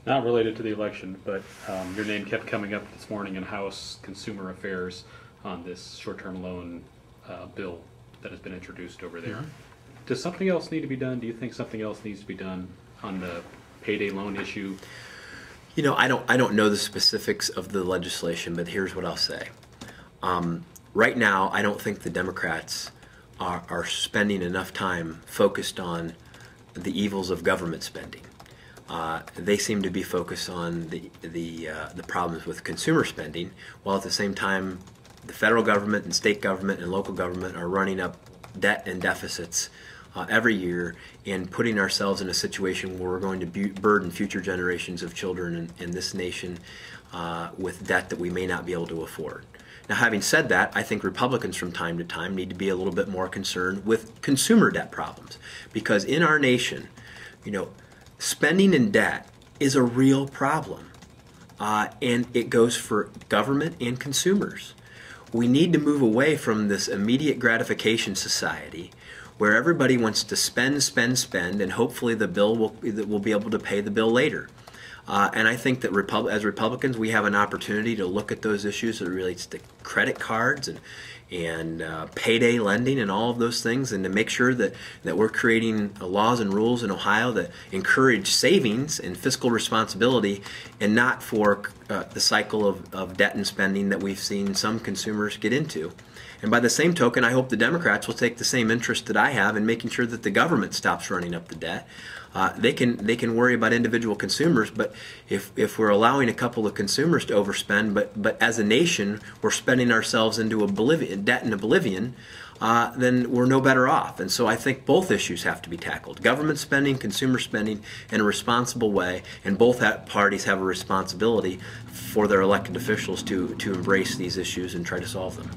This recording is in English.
Not related to the election, but your name kept coming up this morning in House Consumer Affairs on this short-term loan bill that has been introduced over there. Does something else need to be done? Do you think something else needs to be done on the payday loan issue? You know, I don't know the specifics of the legislation, but here's what I'll say. Right now, I don't think the Democrats are spending enough time focused on the evils of government spending. They seem to be focused on the problems with consumer spending, while at the same time the federal government and state government and local government are running up debt and deficits every year and putting ourselves in a situation where we're going to burden future generations of children in this nation with debt that we may not be able to afford. Now, having said that, I think Republicans from time to time need to be a little bit more concerned with consumer debt problems, because in our nation, you know, spending in debt is a real problem, and it goes for government and consumers. We need to move away from this immediate gratification society where everybody wants to spend, spend, spend, and hopefully the bill will be able to pay the bill later. And I think that as Republicans, we have an opportunity to look at those issues that relates to credit cards and payday lending and all of those things, and to make sure that we're creating laws and rules in Ohio that encourage savings and fiscal responsibility, and not for the cycle of debt and spending that we've seen some consumers get into. And by the same token, I hope the Democrats will take the same interest that I have in making sure that the government stops running up the debt. They can worry about individual consumers, but if we're allowing a couple of consumers to overspend, but as a nation we're spending ourselves into debt and oblivion, then we're no better off. And so I think both issues have to be tackled: government spending, consumer spending, in a responsible way. And both parties have a responsibility for their elected officials to embrace these issues and try to solve them.